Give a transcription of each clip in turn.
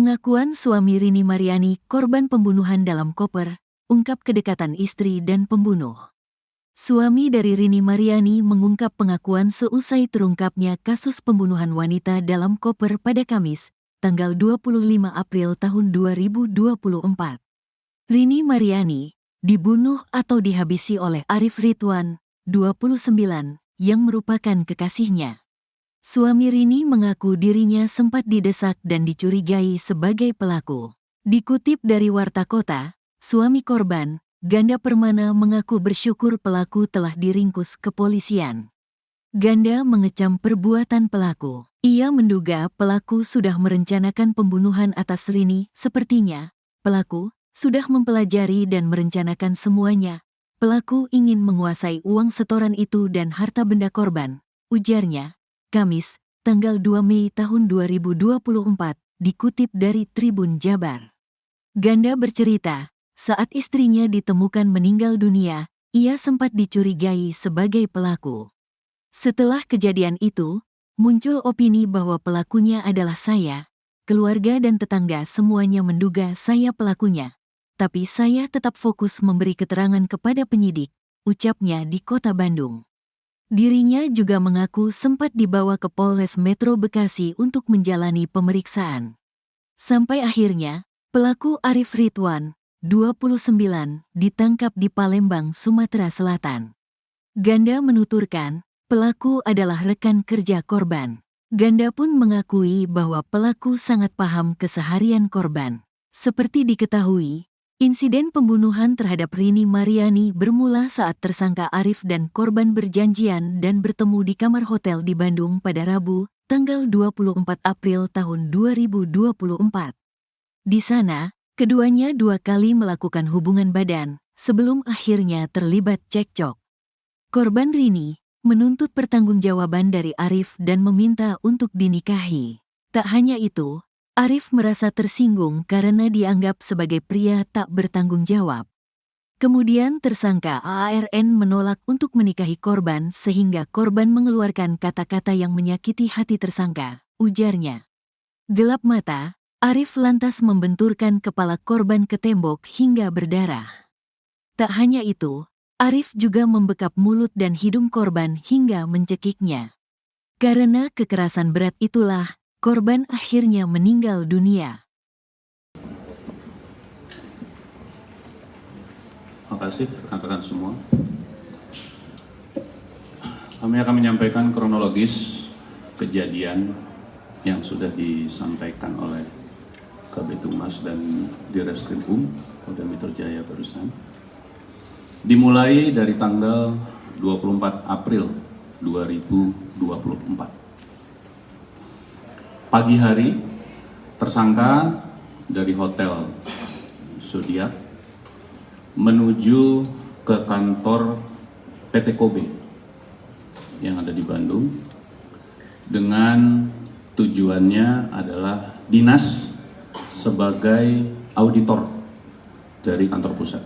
Pengakuan suami Rini Mariani, korban pembunuhan dalam koper, ungkap kedekatan istri dan pembunuh. Suami dari Rini Mariani mengungkap pengakuan seusai terungkapnya kasus pembunuhan wanita dalam koper pada Kamis, tanggal 25 April tahun 2024. Rini Mariani dibunuh atau dihabisi oleh Arif Ridwan, 29, yang merupakan kekasihnya. Suami Rini mengaku dirinya sempat didesak dan dicurigai sebagai pelaku. Dikutip dari Warta Kota, suami korban, Ganda Permana, mengaku bersyukur pelaku telah diringkus kepolisian. Ganda mengecam perbuatan pelaku. Ia menduga pelaku sudah merencanakan pembunuhan atas Rini. Sepertinya, pelaku sudah mempelajari dan merencanakan semuanya. Pelaku ingin menguasai uang setoran itu dan harta benda korban, ujarnya. Kamis, tanggal 2 Mei tahun 2024, dikutip dari Tribun Jabar. Ganda bercerita, saat istrinya ditemukan meninggal dunia, ia sempat dicurigai sebagai pelaku. Setelah kejadian itu, muncul opini bahwa pelakunya adalah saya. Keluarga dan tetangga semuanya menduga saya pelakunya. Tapi saya tetap fokus memberi keterangan kepada penyidik, ucapnya di Kota Bandung. Dirinya juga mengaku sempat dibawa ke Polres Metro Bekasi untuk menjalani pemeriksaan. Sampai akhirnya, pelaku Arif Ridwan, 29, ditangkap di Palembang, Sumatera Selatan. Ganda menuturkan, pelaku adalah rekan kerja korban. Ganda pun mengakui bahwa pelaku sangat paham keseharian korban. Seperti diketahui, insiden pembunuhan terhadap Rini Mariani bermula saat tersangka Arif dan korban berjanjian dan bertemu di kamar hotel di Bandung pada Rabu, tanggal 24 April tahun 2024. Di sana, keduanya 2 kali melakukan hubungan badan, sebelum akhirnya terlibat cekcok. Korban Rini menuntut pertanggungjawaban dari Arif dan meminta untuk dinikahi. Tak hanya itu, Arif merasa tersinggung karena dianggap sebagai pria tak bertanggung jawab. Kemudian tersangka AARN menolak untuk menikahi korban sehingga korban mengeluarkan kata-kata yang menyakiti hati tersangka, ujarnya. Gelap mata, Arif lantas membenturkan kepala korban ke tembok hingga berdarah. Tak hanya itu, Arif juga membekap mulut dan hidung korban hingga mencekiknya. Karena kekerasan berat itulah, korban akhirnya meninggal dunia. Terima kasih rekan-rekan semua. Kami akan menyampaikan kronologis kejadian yang sudah disampaikan oleh Kabid Humas dan Direskrimum Polda Metro Jaya barusan. Dimulai dari tanggal 24 April 2024. Pagi hari, tersangka dari Hotel Zodiac menuju ke kantor PT Kobe yang ada di Bandung dengan tujuannya adalah dinas sebagai auditor dari kantor pusat.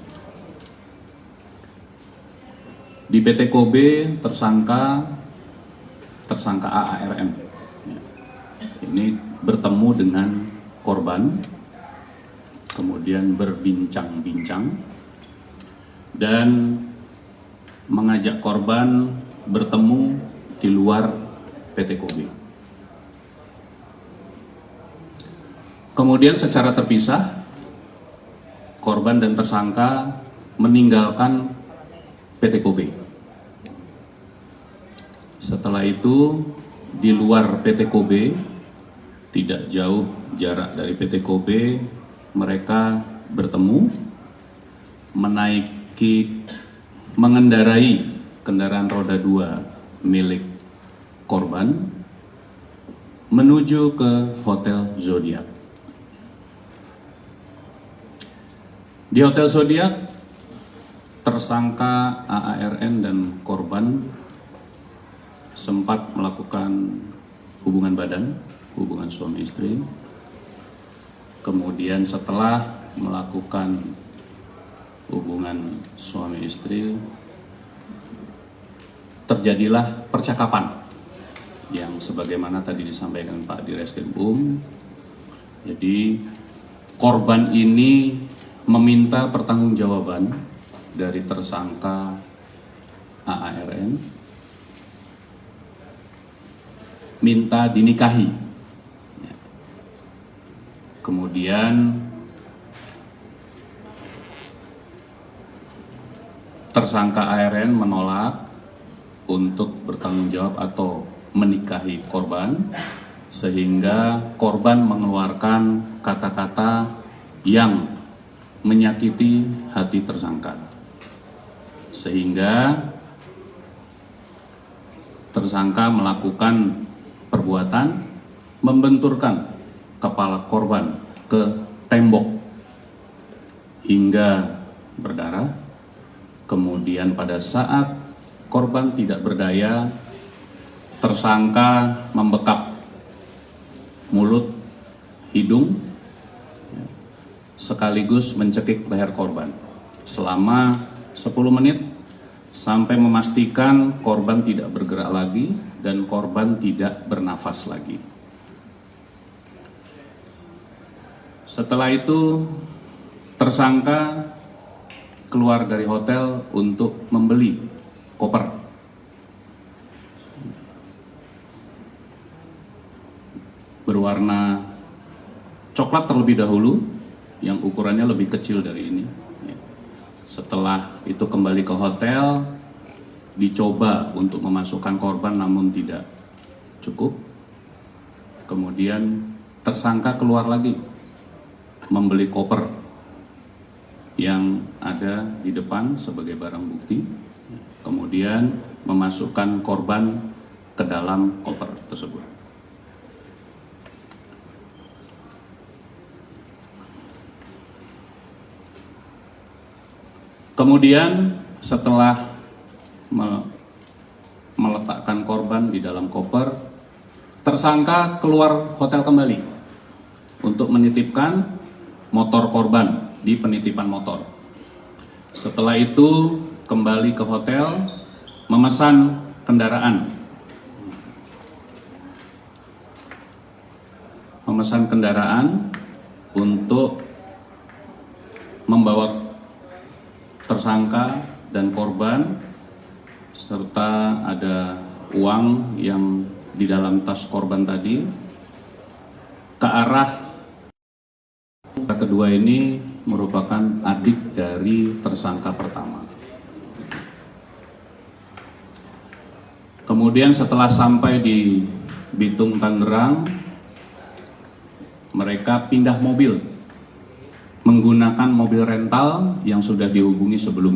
Di PT Kobe tersangka AARN ini bertemu dengan korban, kemudian berbincang-bincang dan mengajak korban bertemu di luar PT Kobe. Kemudian secara terpisah, korban dan tersangka meninggalkan PT Kobe. Setelah itu, di luar PT Kobe, tidak jauh jarak dari PT Kobe, mereka bertemu, mengendarai kendaraan roda 2 milik korban, menuju ke Hotel Zodiac. Di Hotel Zodiac, tersangka AARN dan korban sempat melakukan hubungan badan, hubungan suami istri. Kemudian setelah melakukan hubungan suami istri, terjadilah percakapan yang sebagaimana tadi disampaikan Pak Direskrimum, Jadi korban ini meminta pertanggungjawaban dari tersangka AARN, minta dinikahi. Kemudian tersangka ARN menolak untuk bertanggung jawab atau menikahi korban, sehingga korban mengeluarkan kata-kata yang menyakiti hati tersangka, sehingga tersangka melakukan perbuatan membenturkan kepala korban ke tembok hingga berdarah. Kemudian pada saat korban tidak berdaya, tersangka membekap mulut, hidung, sekaligus mencekik leher korban selama 10 menit sampai memastikan korban tidak bergerak lagi dan korban tidak bernafas lagi. Setelah itu, tersangka keluar dari hotel untuk membeli koper. Berwarna coklat terlebih dahulu, yang ukurannya lebih kecil dari ini. Setelah itu kembali ke hotel, dicoba untuk memasukkan korban namun tidak cukup. Kemudian tersangka keluar lagi membeli koper yang ada di depan sebagai barang bukti, kemudian memasukkan korban ke dalam koper tersebut. Kemudian setelah meletakkan korban di dalam koper, tersangka keluar hotel kembali untuk menitipkan motor korban di penitipan motor. Setelah itu kembali ke hotel, memesan kendaraan. Memesan kendaraan untuk membawa tersangka dan korban, serta ada uang yang di dalam tas korban tadi, ke arah kedua. Ini merupakan adik dari tersangka pertama. Kemudian setelah sampai di Bitung, Tangerang, mereka pindah mobil menggunakan mobil rental yang sudah dihubungi sebelumnya.